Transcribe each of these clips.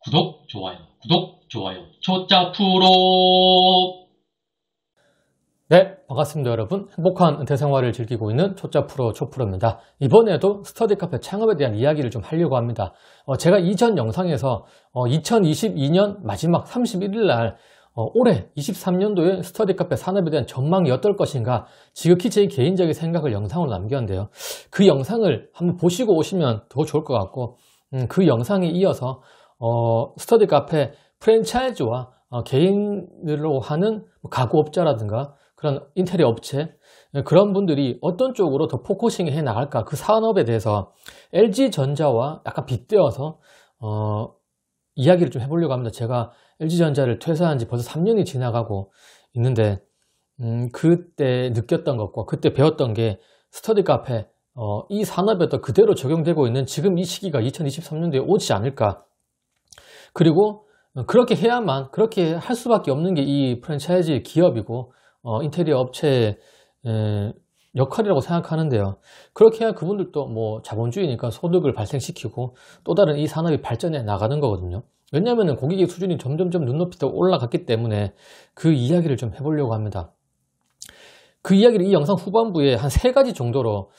구독, 좋아요, 초짜 프로. 네, 반갑습니다 여러분. 행복한 은퇴생활을 즐기고 있는 초짜 프로 초프로입니다. 이번에도 스터디 카페 창업에 대한 이야기를 좀 하려고 합니다. 제가 이전 영상에서 2022년 마지막 31일 날 올해 23년도에 스터디 카페 산업에 대한 전망이 어떨 것인가 지극히 제 개인적인 생각을 영상으로 남겼는데요. 그 영상을 한번 보시고 오시면 더 좋을 것 같고 그 영상에 이어서 스터디 카페 프랜차이즈와 개인으로 하는 가구업자라든가 그런 인테리어 업체 그런 분들이 어떤 쪽으로 더 포커싱 해 나갈까 그 산업에 대해서 LG전자와 약간 빗대어서 이야기를 좀 해보려고 합니다. 제가 LG전자를 퇴사한 지 벌써 3년이 지나가고 있는데 그때 느꼈던 것과 그때 배웠던 게 스터디 카페 이 산업에도 그대로 적용되고 있는 지금 이 시기가 2023년도에 오지 않을까. 그리고 그렇게 해야만 그렇게 할 수밖에 없는 게 이 프랜차이즈 기업이고 인테리어 업체의 역할이라고 생각하는데요. 그렇게 해야 그분들도 뭐 자본주의니까 소득을 발생시키고 또 다른 이 산업이 발전해 나가는 거거든요. 왜냐하면 고객의 수준이 점점점 눈높이 더 올라갔기 때문에 그 이야기를 좀 해보려고 합니다. 그 이야기를 이 영상 후반부에 한 3가지 정도로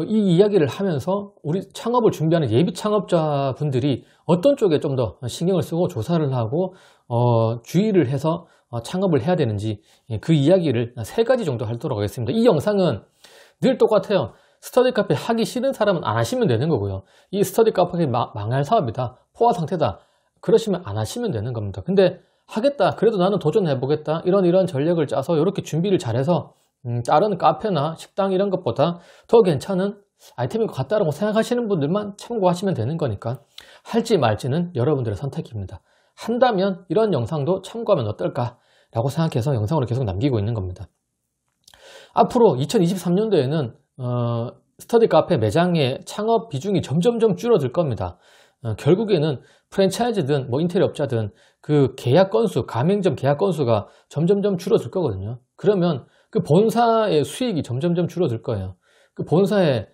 이 이야기를 하면서 우리 창업을 준비하는 예비 창업자분들이 어떤 쪽에 좀 더 신경을 쓰고 조사를 하고 주의를 해서 창업을 해야 되는지 그 이야기를 3가지 정도 하도록 하겠습니다. 이 영상은 늘 똑같아요. 스터디 카페 하기 싫은 사람은 안 하시면 되는 거고요. 이 스터디 카페가 망할 사업이다, 포화 상태다, 그러시면 안 하시면 되는 겁니다. 근데 하겠다, 그래도 나는 도전해 보겠다, 이런 전략을 짜서 이렇게 준비를 잘해서 다른 카페나 식당 이런 것보다 더 괜찮은 아이템일 것 같다라고 생각하시는 분들만 참고하시면 되는 거니까 할지 말지는 여러분들의 선택입니다. 한다면 이런 영상도 참고하면 어떨까 라고 생각해서 영상으로 계속 남기고 있는 겁니다. 앞으로 2023년도에는 스터디 카페 매장의 창업 비중이 점점점 줄어들 겁니다. 결국에는 프랜차이즈든 뭐 인테리어 업자든 그 계약 건수, 가맹점 계약 건수가 점점점 줄어들 거거든요. 그러면 그 본사의 수익이 점점점 줄어들 거예요. 그 본사에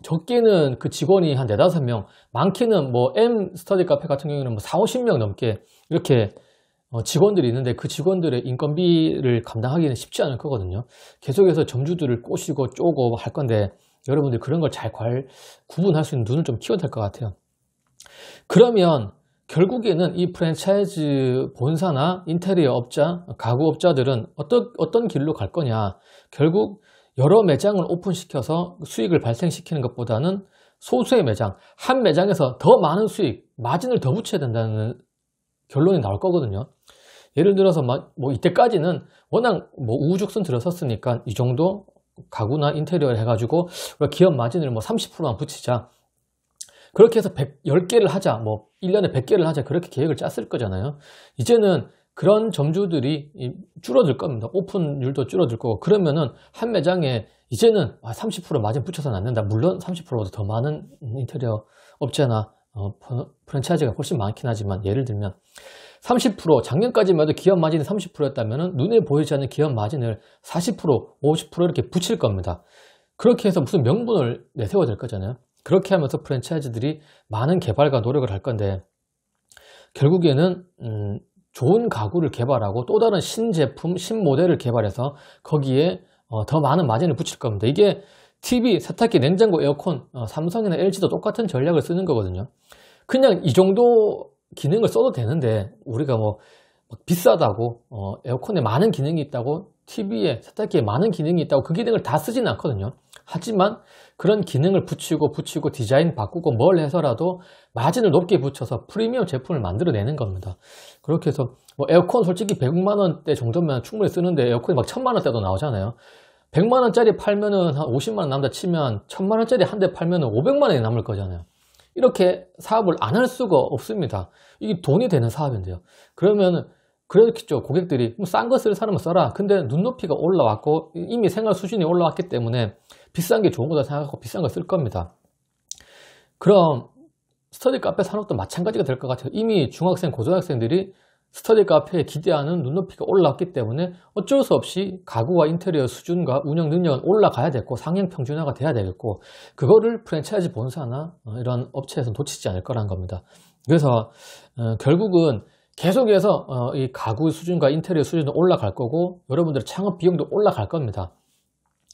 적게는 그 직원이 한 4, 5명, 많게는 뭐 M 스터디 카페 같은 경우에는 뭐 4, 50명 넘게 이렇게 직원들이 있는데 그 직원들의 인건비를 감당하기는 쉽지 않을 거거든요. 계속해서 점주들을 꼬시고 쪼고 할 건데 여러분들 그런 걸 잘 구분할 수 있는 눈을 좀 키워야 될 것 같아요. 그러면 결국에는 이 프랜차이즈 본사나 인테리어 업자, 가구업자들은 어떤 길로 갈 거냐. 결국 여러 매장을 오픈시켜서 수익을 발생시키는 것보다는 소수의 매장, 한 매장에서 더 많은 수익, 마진을 더 붙여야 된다는 결론이 나올 거거든요. 예를 들어서 뭐 이때까지는 워낙 뭐 우후죽순 들어섰으니까 이 정도 가구나 인테리어를 해가지고 기업 마진을 뭐 30%만 붙이자. 그렇게 해서 10개를 하자, 뭐 1년에 100개를 하자, 그렇게 계획을 짰을 거잖아요. 이제는 그런 점주들이 줄어들 겁니다. 오픈율도 줄어들 거고. 그러면은 한 매장에 이제는 30% 마진 붙여서는 안 된다. 물론 30%보다 더 많은 인테리어 업체나 프랜차이즈가 훨씬 많긴 하지만 예를 들면 30% 작년까지만 해도 기업 마진이 30%였다면 눈에 보이지 않는 기업 마진을 40%, 50% 이렇게 붙일 겁니다. 그렇게 해서 무슨 명분을 내세워야 될 거잖아요. 그렇게 하면서 프랜차이즈들이 많은 개발과 노력을 할 건데 결국에는 좋은 가구를 개발하고 또 다른 신제품, 신모델을 개발해서 거기에 더 많은 마진을 붙일 겁니다. 이게 TV, 세탁기, 냉장고, 에어컨, 삼성이나 LG도 똑같은 전략을 쓰는 거거든요. 그냥 이 정도 기능을 써도 되는데 우리가 뭐 비싸다고 에어컨에 많은 기능이 있다고 TV에, 세탁기에 많은 기능이 있다고 그 기능을 다 쓰지는 않거든요. 하지만 그런 기능을 붙이고 디자인 바꾸고 뭘 해서라도 마진을 높게 붙여서 프리미엄 제품을 만들어내는 겁니다. 그렇게 해서 뭐 에어컨 솔직히 100만 원대 정도면 충분히 쓰는데 에어컨이 막 1000만 원대도 나오잖아요. 100만 원짜리 팔면은 한 50만 원 남다 치면 1000만 원짜리 한 대 팔면은 500만 원이 남을 거잖아요. 이렇게 사업을 안 할 수가 없습니다. 이게 돈이 되는 사업인데요. 그러면 그렇겠죠. 고객들이 싼 거 쓸 사람은 써라. 근데 눈높이가 올라왔고 이미 생활 수준이 올라왔기 때문에 비싼 게 좋은 거다 생각하고 비싼 거 쓸 겁니다. 그럼 스터디 카페 산업도 마찬가지가 될 것 같아요. 이미 중학생, 고등학생들이 스터디 카페에 기대하는 눈높이가 올라왔기 때문에 어쩔 수 없이 가구와 인테리어 수준과 운영 능력은 올라가야 되고 상향 평준화가 돼야 되겠고 그거를 프랜차이즈 본사나 이런 업체에서는 놓치지 않을 거라는 겁니다. 그래서 결국은 계속해서 이 가구 수준과 인테리어 수준도 올라갈 거고 여러분들의 창업 비용도 올라갈 겁니다.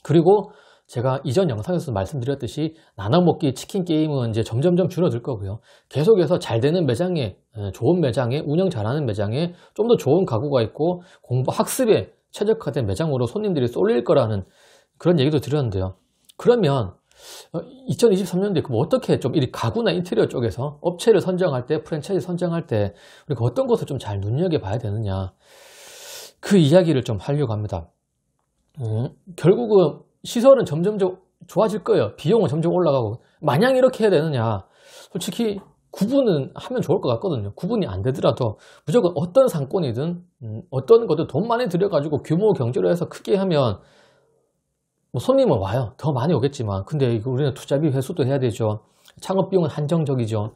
그리고 제가 이전 영상에서 말씀드렸듯이 나눠먹기 치킨 게임은 이제 점점점 줄어들 거고요. 계속해서 잘 되는 매장에, 좋은 매장에, 운영 잘하는 매장에 좀 더 좋은 가구가 있고 공부 학습에 최적화된 매장으로 손님들이 쏠릴 거라는 그런 얘기도 드렸는데요. 그러면 2023년도에 그럼 어떻게 좀 이 가구나 인테리어 쪽에서 업체를 선정할 때, 프랜차이즈 선정할 때 우리가 어떤 것을 좀 잘 눈여겨봐야 되느냐, 그 이야기를 좀 하려고 합니다. 결국은 시설은 점점 좋아질 거예요. 비용은 점점 올라가고. 마냥 이렇게 해야 되느냐, 솔직히 구분은 하면 좋을 것 같거든요. 구분이 안 되더라도 무조건 어떤 상권이든 어떤 것도 돈 많이 들여가지고 규모 경제로 해서 크게 하면 뭐 손님은 와요. 더 많이 오겠지만, 근데 우리는 투자비 회수도 해야 되죠. 창업 비용은 한정적이죠.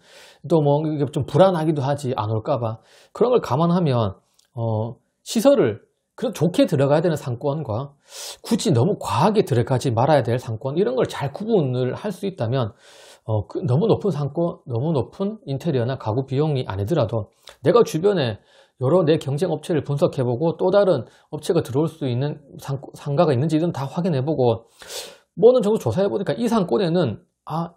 또 뭐 이게 좀 불안하기도 하지, 안 올까봐. 그런 걸 감안하면 시설을 그래도 좋게 들어가야 되는 상권과 굳이 너무 과하게 들어가지 말아야 될 상권, 이런 걸 잘 구분을 할 수 있다면 너무 높은 상권, 너무 높은 인테리어나 가구 비용이 아니더라도 내가 주변에 여러 내 경쟁 업체를 분석해보고 또 다른 업체가 들어올 수 있는 상가가 있는지 이런 다 확인해보고 뭐 어느 정도 조사해보니까 이 상권에는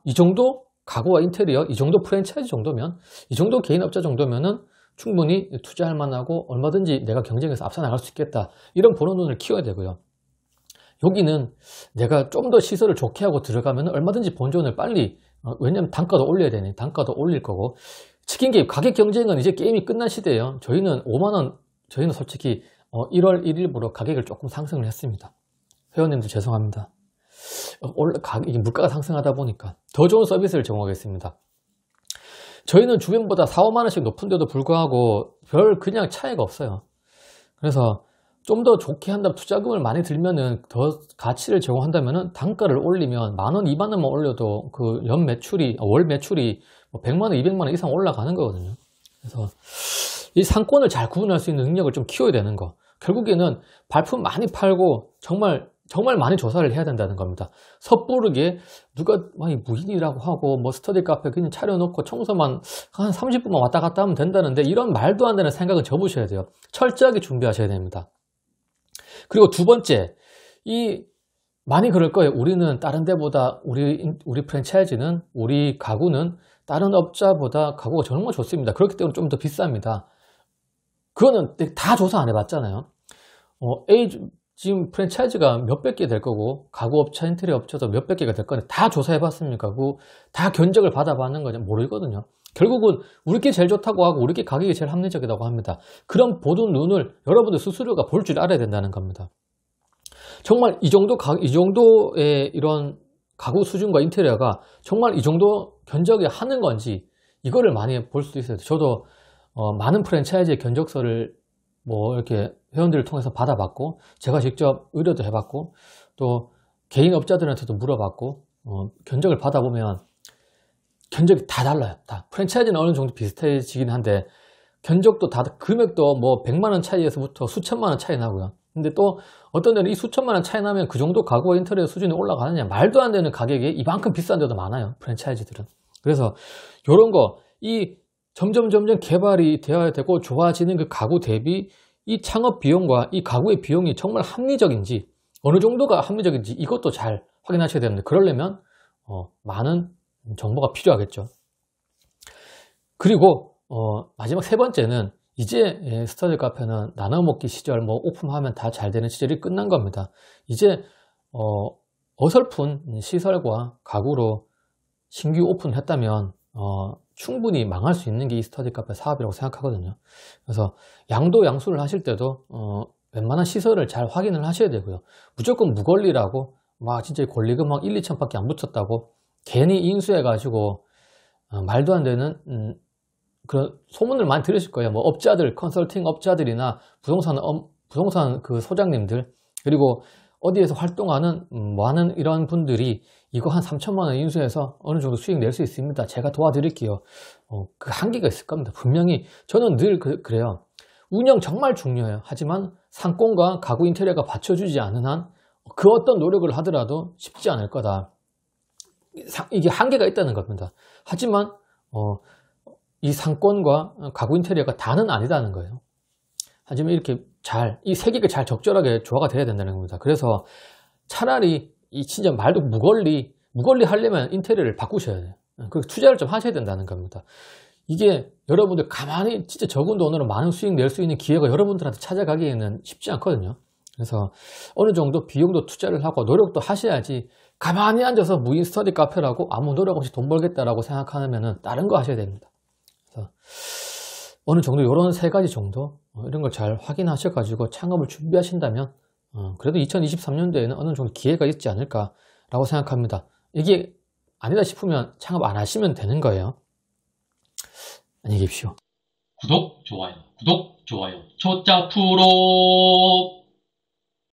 이 정도 가구와 인테리어, 이 정도 프랜차이즈 정도면, 이 정도 개인업자 정도면은 충분히 투자할 만하고 얼마든지 내가 경쟁에서 앞서 나갈 수 있겠다, 이런 보는 눈을 키워야 되고요. 여기는 내가 좀 더 시설을 좋게 하고 들어가면 얼마든지 본전을 빨리, 왜냐면 단가도 올려야 되니 단가도 올릴 거고, 치킨 게임 가격 경쟁은 이제 게임이 끝난 시대예요. 저희는 5만원, 저희는 솔직히 1월 1일부로 가격을 조금 상승을 했습니다. 회원님들 죄송합니다. 이게 물가가 상승하다 보니까 더 좋은 서비스를 제공하겠습니다. 저희는 주변보다 4, 5만원씩 높은데도 불구하고 별 그냥 차이가 없어요. 그래서 좀 더 좋게 한다면, 투자금을 많이 들면은 더 가치를 제공한다면은 단가를 올리면 10,000원, 20,000원만 올려도 그 연 매출이, 월 매출이 100만원, 200만원 이상 올라가는 거거든요. 그래서 이 상권을 잘 구분할 수 있는 능력을 좀 키워야 되는 거. 결국에는 발품 많이 팔고 정말 많이 조사를 해야 된다는 겁니다. 섣부르게 누가 무인이라고 하고 뭐 스터디 카페 그냥 차려놓고 청소만 한 30분만 왔다 갔다 하면 된다는데, 이런 말도 안 되는 생각은 접으셔야 돼요. 철저하게 준비하셔야 됩니다. 그리고 두 번째, 많이 그럴 거예요. 우리는 다른 데보다, 우리 프랜차이즈는, 우리 가구는 다른 업자보다 가구가 정말 좋습니다. 그렇기 때문에 좀 더 비쌉니다. 그거는 다 조사 안 해봤잖아요. 지금 프랜차이즈가 몇백 개 될 거고 가구업체, 인테리어 업체도 몇백 개가 될 건데 다 조사해봤습니까? 다 견적을 받아봤는 거냐? 모르거든요. 결국은 우리께 제일 좋다고 하고 우리께 가격이 제일 합리적이라고 합니다. 그런 보는 눈을 여러분들 스스로가 볼 줄 알아야 된다는 겁니다. 정말 이 정도의 이런 가구 수준과 인테리어가 정말 이 정도 견적이 하는 건지, 이거를 많이 볼 수 있어요. 저도 많은 프랜차이즈의 견적서를 뭐 이렇게 회원들을 통해서 받아봤고, 제가 직접 의뢰도 해봤고, 또 개인 업자들한테도 물어봤고, 견적을 받아보면 견적이 다 달라요. 다 프랜차이즈는 어느 정도 비슷해지긴 한데 견적도 다, 금액도 뭐 100만원 차이에서부터 수천만원 차이 나고요. 근데 또 어떤 데는 이 수천만원 차이 나면 그 정도 가구와 인테리어 수준이 올라가느냐, 말도 안 되는 가격이 이만큼 비싼 데도 많아요, 프랜차이즈들은. 그래서 이런 거, 점점 개발이 되어야 되고 좋아지는 그 가구 대비 이 창업 비용과 이 가구의 비용이 정말 합리적인지, 어느 정도가 합리적인지 이것도 잘 확인하셔야 되는데, 그러려면 많은 정보가 필요하겠죠. 그리고 마지막 세 번째는, 이제 스터디 카페는 나눠먹기 시절, 뭐 오픈하면 다 잘 되는 시절이 끝난 겁니다. 이제 어설픈 시설과 가구로 신규 오픈했다면 충분히 망할 수 있는 게 이 스터디 카페 사업이라고 생각하거든요. 그래서 양도양수를 하실 때도 웬만한 시설을 잘 확인을 하셔야 되고요. 무조건 무권리라고 진짜 권리금 1, 2천밖에 안 붙였다고 괜히 인수해가지고 말도 안 되는 그런 소문을 많이 들으실 거예요. 뭐 업자들, 컨설팅 업자들이나 부동산 그 소장님들, 그리고 어디에서 활동하는 많은 이런 분들이 이거 한 3천만 원 인수해서 어느 정도 수익 낼 수 있습니다, 제가 도와드릴게요. 그 한계가 있을 겁니다. 분명히 저는 늘 그래요. 운영 정말 중요해요. 하지만 상권과 가구 인테리어가 받쳐주지 않는 한 그 어떤 노력을 하더라도 쉽지 않을 거다. 이게 한계가 있다는 겁니다. 하지만 이 상권과 가구 인테리어가 다는 아니다는 거예요. 하지만 이렇게 이 세 개가 잘 적절하게 조화가 돼야 된다는 겁니다. 그래서 차라리 이 진짜 말도 무걸리 하려면 인테리어를 바꾸셔야 돼요. 그리고 투자를 좀 하셔야 된다는 겁니다. 이게 여러분들 가만히 진짜 적은 돈으로 많은 수익 낼 수 있는 기회가 여러분들한테 찾아가기에는 쉽지 않거든요. 그래서 어느 정도 비용도 투자를 하고 노력도 하셔야지 가만히 앉아서 무인 스터디 카페라고 아무 노력 없이 돈 벌겠다라고 생각하면 다른 거 하셔야 됩니다. 그래서 어느 정도 이런 세 가지 정도 이런 걸 잘 확인하셔가지고 창업을 준비하신다면 그래도 2023년도에는 어느 정도 기회가 있지 않을까라고 생각합니다. 이게 아니다 싶으면 창업 안 하시면 되는 거예요. 안녕히 계십시오. 구독, 좋아요, 초짜 프로.